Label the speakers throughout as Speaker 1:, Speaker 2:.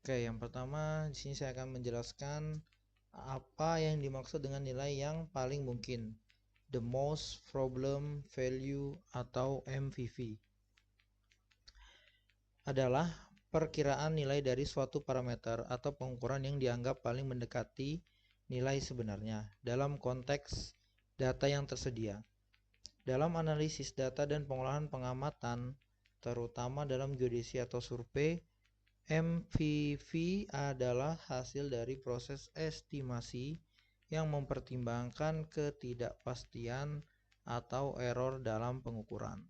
Speaker 1: Oke, yang pertama di sini saya akan menjelaskan apa yang dimaksud dengan nilai yang paling mungkin, the most problem value atau MVV. Adalah perkiraan nilai dari suatu parameter atau pengukuran yang dianggap paling mendekati nilai sebenarnya dalam konteks data yang tersedia. Dalam analisis data dan pengolahan pengamatan, terutama dalam geodesi atau survei, MVV adalah hasil dari proses estimasi yang mempertimbangkan ketidakpastian atau error dalam pengukuran.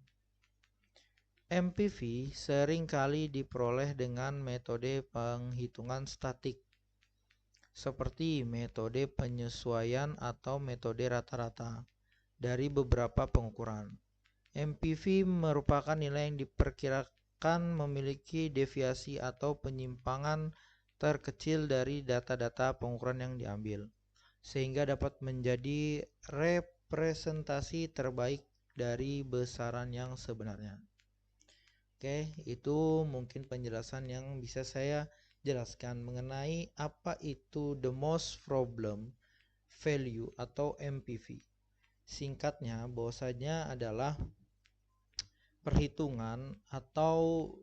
Speaker 1: MPV seringkali diperoleh dengan metode penghitungan statik, seperti metode penyesuaian atau metode rata-rata dari beberapa pengukuran. MPV merupakan nilai yang diperkirakan memiliki deviasi atau penyimpangan terkecil dari data-data pengukuran yang diambil, sehingga dapat menjadi representasi terbaik dari besaran yang sebenarnya. Oke, itu mungkin penjelasan yang bisa saya jelaskan mengenai apa itu the most problem value atau MPV. Singkatnya, bahwasanya adalah perhitungan atau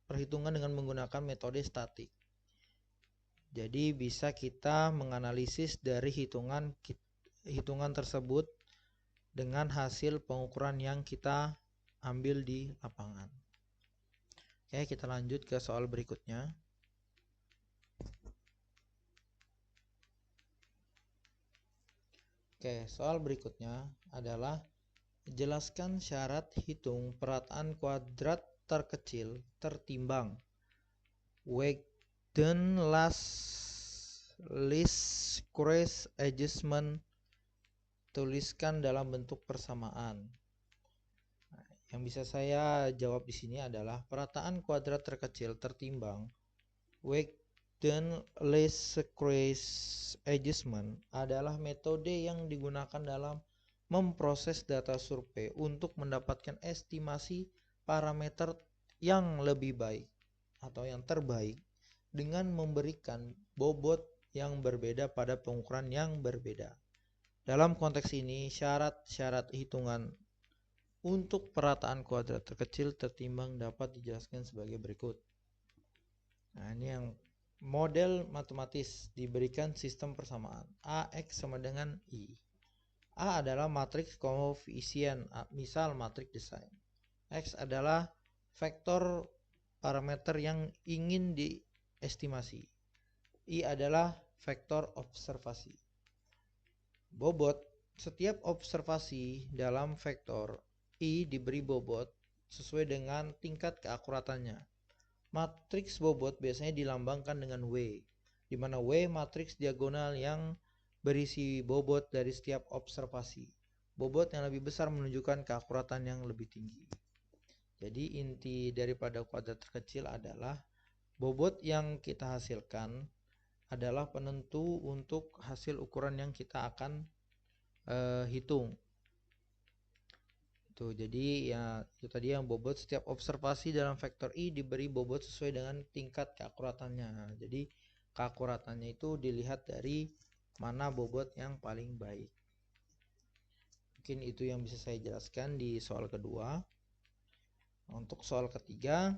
Speaker 1: perhitungan dengan menggunakan metode statik. Jadi bisa kita menganalisis dari hitungan tersebut dengan hasil pengukuran yang kita ambil di lapangan. Oke, kita lanjut ke soal berikutnya. Oke, soal berikutnya adalah jelaskan syarat hitung perataan kuadrat terkecil tertimbang Wagner least square adjustment. Tuliskan dalam bentuk persamaan. Yang bisa saya jawab di sini adalah perataan kuadrat terkecil tertimbang Wagner least square adjustment adalah metode yang digunakan dalam memproses data survei untuk mendapatkan estimasi parameter yang lebih baik atau yang terbaik dengan memberikan bobot yang berbeda pada pengukuran yang berbeda. Dalam konteks ini, syarat-syarat hitungan untuk perataan kuadrat terkecil tertimbang dapat dijelaskan sebagai berikut. Nah, ini yang model matematis diberikan sistem persamaan. AX sama dengan I. A adalah matriks koefisien, misal matriks desain. X adalah vektor parameter yang ingin diestimasi. I adalah vektor observasi. Bobot setiap observasi dalam vektor I diberi bobot sesuai dengan tingkat keakuratannya. Matriks bobot biasanya dilambangkan dengan W, di mana W matriks diagonal yang berisi bobot dari setiap observasi. Bobot yang lebih besar menunjukkan keakuratan yang lebih tinggi. Jadi inti daripada kuadrat terkecil adalah bobot yang kita hasilkan adalah penentu untuk hasil ukuran yang kita akan hitung. Tuh, jadi ya itu tadi yang bobot setiap observasi dalam vektor I diberi bobot sesuai dengan tingkat keakuratannya. Jadi keakuratannya itu dilihat dari mana bobot yang paling baik. Mungkin itu yang bisa saya jelaskan di soal kedua. Untuk soal ketiga,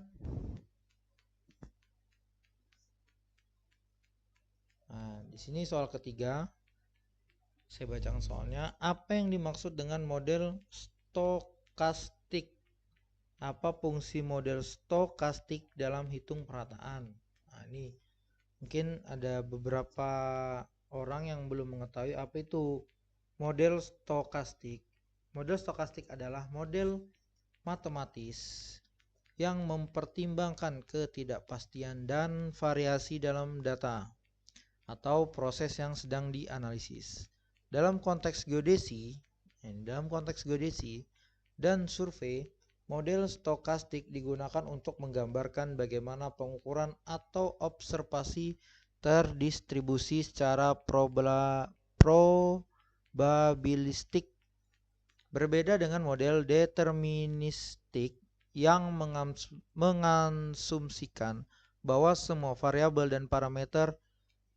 Speaker 1: nah, di sini soal ketiga, saya bacakan soalnya. Apa yang dimaksud dengan model stokastik? Apa fungsi model stokastik dalam hitung perataan? Nah, ini mungkin ada beberapa orang yang belum mengetahui apa itu model stokastik. Model stokastik adalah model matematis yang mempertimbangkan ketidakpastian dan variasi dalam data atau proses yang sedang dianalisis. Dalam konteks geodesi dan survei, model stokastik digunakan untuk menggambarkan bagaimana pengukuran atau observasi terdistribusi secara probabilistik. Berbeda dengan model deterministik yang mengasumsikan bahwa semua variabel dan parameter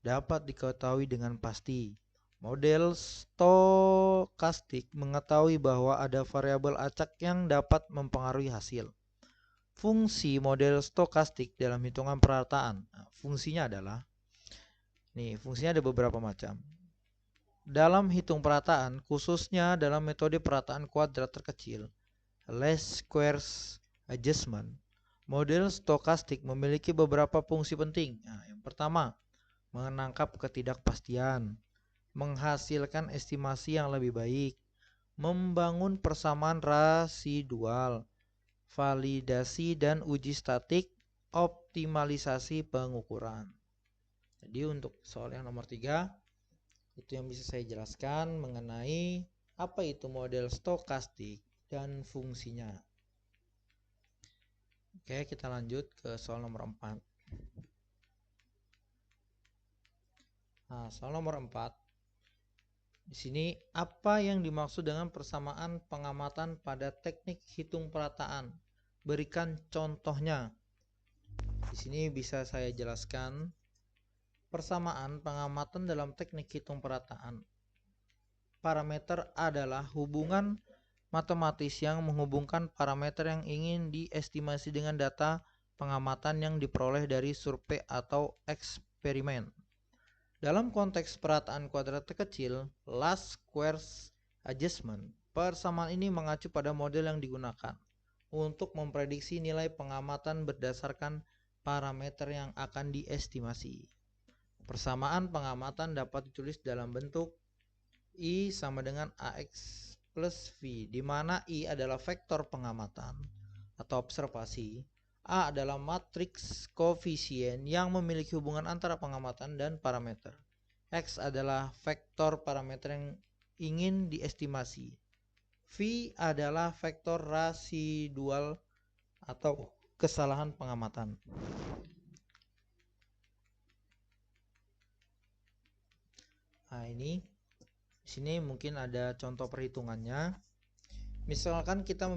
Speaker 1: dapat diketahui dengan pasti. Model stokastik mengetahui bahwa ada variabel acak yang dapat mempengaruhi hasil. Fungsi model stokastik dalam hitungan perataan. Nah, fungsinya ada beberapa macam. Dalam hitung perataan, khususnya dalam metode perataan kuadrat terkecil, least squares adjustment, model stokastik memiliki beberapa fungsi penting. Nah, yang pertama, menangkap ketidakpastian, menghasilkan estimasi yang lebih baik, membangun persamaan residual, validasi dan uji statik, optimalisasi pengukuran. Jadi untuk soal yang nomor 3, itu yang bisa saya jelaskan mengenai apa itu model stokastik dan fungsinya. Oke, kita lanjut ke soal nomor 4. Nah, soal nomor 4. Di sini apa yang dimaksud dengan persamaan pengamatan pada teknik hitung perataan? Berikan contohnya. Di sini bisa saya jelaskan persamaan pengamatan dalam teknik hitung perataan. Parameter adalah hubungan matematis yang menghubungkan parameter yang ingin diestimasi dengan data pengamatan yang diperoleh dari survei atau eksperimen. Dalam konteks perataan kuadrat terkecil, least squares adjustment, persamaan ini mengacu pada model yang digunakan untuk memprediksi nilai pengamatan berdasarkan parameter yang akan diestimasi. Persamaan pengamatan dapat ditulis dalam bentuk I sama dengan AX plus V, di mana I adalah vektor pengamatan atau observasi, A adalah matriks koefisien yang memiliki hubungan antara pengamatan dan parameter. X adalah vektor parameter yang ingin diestimasi. V adalah vektor residual atau kesalahan pengamatan. Nah, di sini mungkin ada contoh perhitungannya. Misalkan kita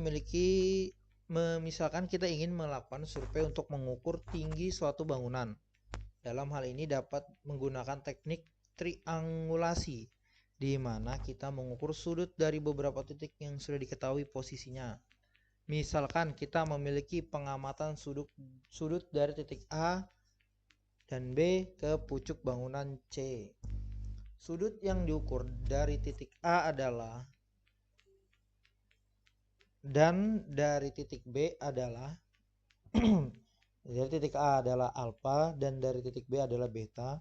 Speaker 1: ingin melakukan survei untuk mengukur tinggi suatu bangunan. Dalam hal ini dapat menggunakan teknik triangulasi, di mana kita mengukur sudut dari beberapa titik yang sudah diketahui posisinya. Misalkan kita memiliki pengamatan sudut dari titik A dan B ke pucuk bangunan C. Sudut yang diukur dari titik A adalah dan dari titik B adalah dari titik A adalah alfa dan dari titik B adalah beta.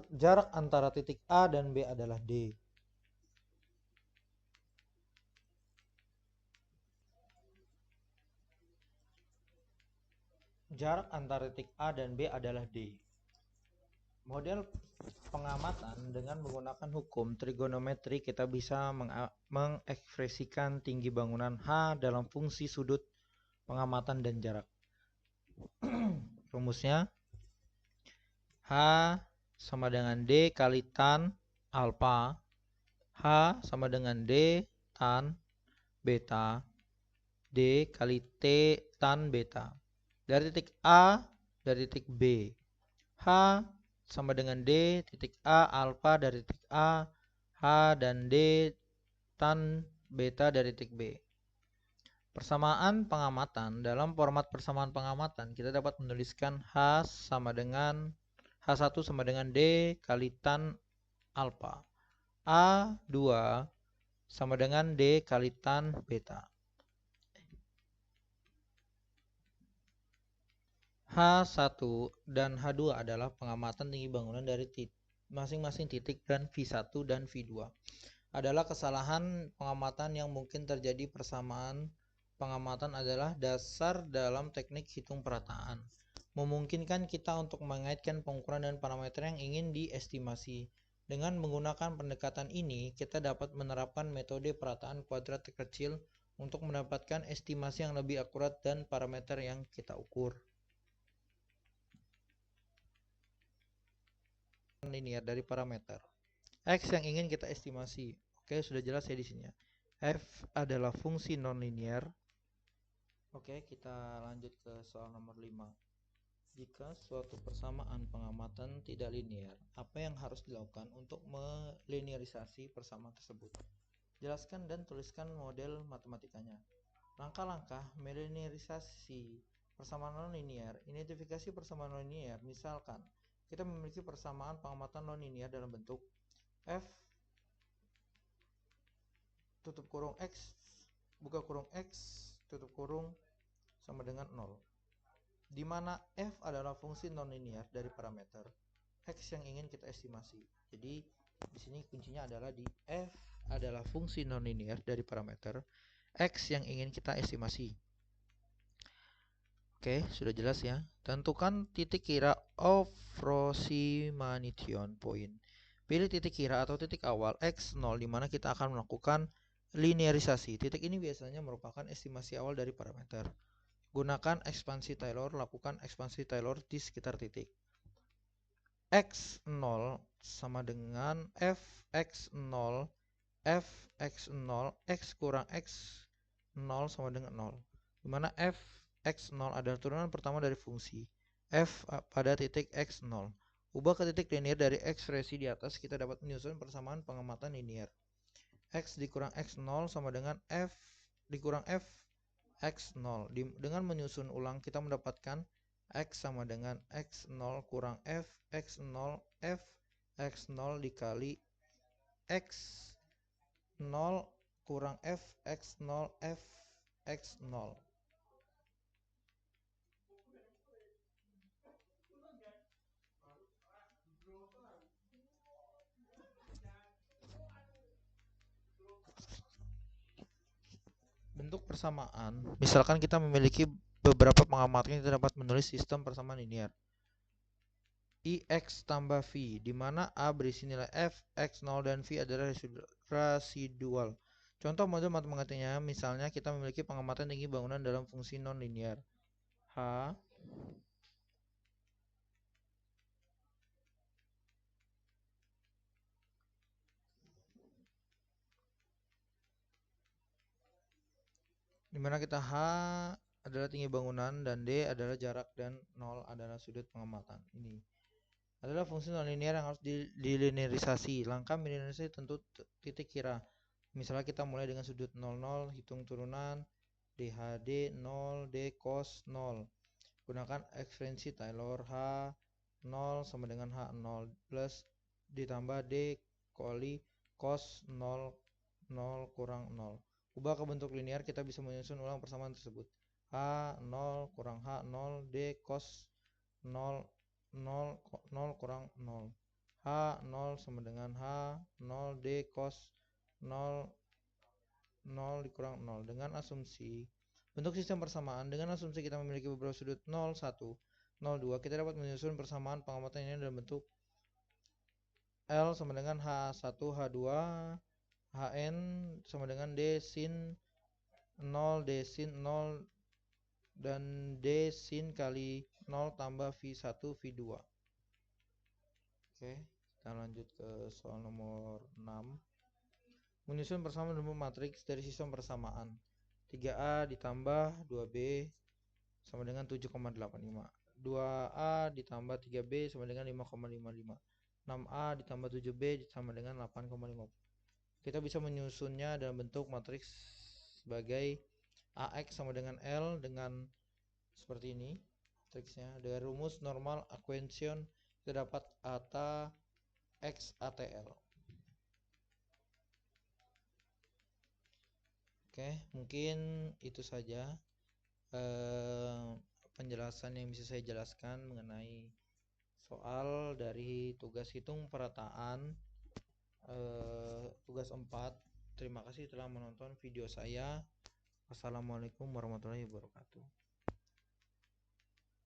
Speaker 1: Jarak antara titik A dan B adalah D. Jarak antara titik A dan B adalah D. Model pengamatan dengan menggunakan hukum trigonometri, kita bisa mengekspresikan tinggi bangunan H dalam fungsi sudut, pengamatan, dan jarak. Rumusnya H sama dengan D kali tan alfa, H sama dengan D tan beta, D kali T tan beta. Dari titik A, dari titik B, H sama dengan D titik A alfa dari titik A, H dan D tan beta dari titik B. Persamaan pengamatan, dalam format persamaan pengamatan kita dapat menuliskan H1 sama dengan D kali tan alfa, A2 sama dengan D kali tan beta. H1 dan H2 adalah pengamatan tinggi bangunan dari masing-masing titik, dan V1 dan V2 adalah kesalahan pengamatan yang mungkin terjadi. Persamaan pengamatan adalah dasar dalam teknik hitung perataan, memungkinkan kita untuk mengaitkan pengukuran dan parameter yang ingin diestimasi. Dengan menggunakan pendekatan ini, kita dapat menerapkan metode perataan kuadrat terkecil untuk mendapatkan estimasi yang lebih akurat dan parameter yang kita ukur. Linear dari parameter X yang ingin kita estimasi. Oke, sudah jelas ya di sini. F adalah fungsi nonlinear Oke, kita lanjut ke soal nomor 5. Jika suatu persamaan pengamatan tidak linear, apa yang harus dilakukan untuk melinearisasi persamaan tersebut? Jelaskan dan tuliskan model matematikanya. Langkah-langkah melinearisasi persamaan non-linear. Identifikasi persamaan non-linear. Misalkan, kita memiliki persamaan pengamatan non-linear dalam bentuk f tutup kurung x buka kurung x tutup kurung sama dengan 0, di mana f adalah fungsi non-linear dari parameter x yang ingin kita estimasi. Jadi di sini kuncinya adalah di f adalah fungsi non-linear dari parameter x yang ingin kita estimasi. Oke, sudah jelas ya. Tentukan titik kira approximation point. Pilih titik kira atau titik awal x0 di mana kita akan melakukan linearisasi. Titik ini biasanya merupakan estimasi awal dari parameter. Gunakan ekspansi Taylor, lakukan ekspansi Taylor di sekitar titik. X0 sama dengan fx0, fx0, x kurang x0 sama dengan 0. Dimana fx0 adalah turunan pertama dari fungsi f pada titik x0. Ubah ke titik linear dari ekspresi di atas, kita dapat menyusun persamaan pengamatan linear. X dikurang x0 sama dengan f dikurang f x0. Dengan menyusun ulang kita mendapatkan x sama dengan x0 kurang f x0 f x0 dikali x0 kurang f x0 f x0. Bentuk persamaan, misalkan kita memiliki beberapa pengamatan yang dapat menulis sistem persamaan linear Ix tambah V, di mana A berisi nilai F, X0, dan V adalah residual. Contoh model matematikanya, misalnya kita memiliki pengamatan tinggi bangunan dalam fungsi non-linear. H dimana kita H adalah tinggi bangunan dan D adalah jarak dan 0 adalah sudut pengamatan. Ini adalah fungsi non-linear yang harus dilinearisasi. Langkah melinearisasi tentu titik kira. Misalnya kita mulai dengan sudut 00, hitung turunan DHD 0, D cos 0. Gunakan ekspresi Taylor H 0 sama dengan H0 plus ditambah D kali cos 0 0 kurang 0. Ubah ke bentuk linear, kita bisa menyusun ulang persamaan tersebut. H0 kurang H0 D cos 0 0 0 kurang 0. H0 sama dengan H0 D cos 0 0 dikurang 0. Dengan asumsi bentuk sistem persamaan, dengan asumsi kita memiliki beberapa sudut 0, 1, 0, 2, kita dapat menyusun persamaan pengamatan ini dalam bentuk L sama dengan H1, H2, Hn sama dengan D sin 0, D sin 0, dan D sin kali 0 tambah V1, V2. Oke, kita lanjut ke soal nomor 6. Menyusun persamaan dalam matriks dari sistem persamaan. 3A ditambah 2B sama dengan 7,85. 2A ditambah 3B sama dengan 5,55. 6A ditambah 7B sama dengan 8,50. Kita bisa menyusunnya dalam bentuk matriks sebagai AX sama dengan L dengan seperti ini matriksnya. Dengan rumus normal equation kita dapat ATA X ATL. Oke, mungkin itu saja penjelasan yang bisa saya jelaskan mengenai soal dari tugas hitung perataan tugas 4. Terima kasih telah menonton video saya. Wassalamualaikum warahmatullahi wabarakatuh.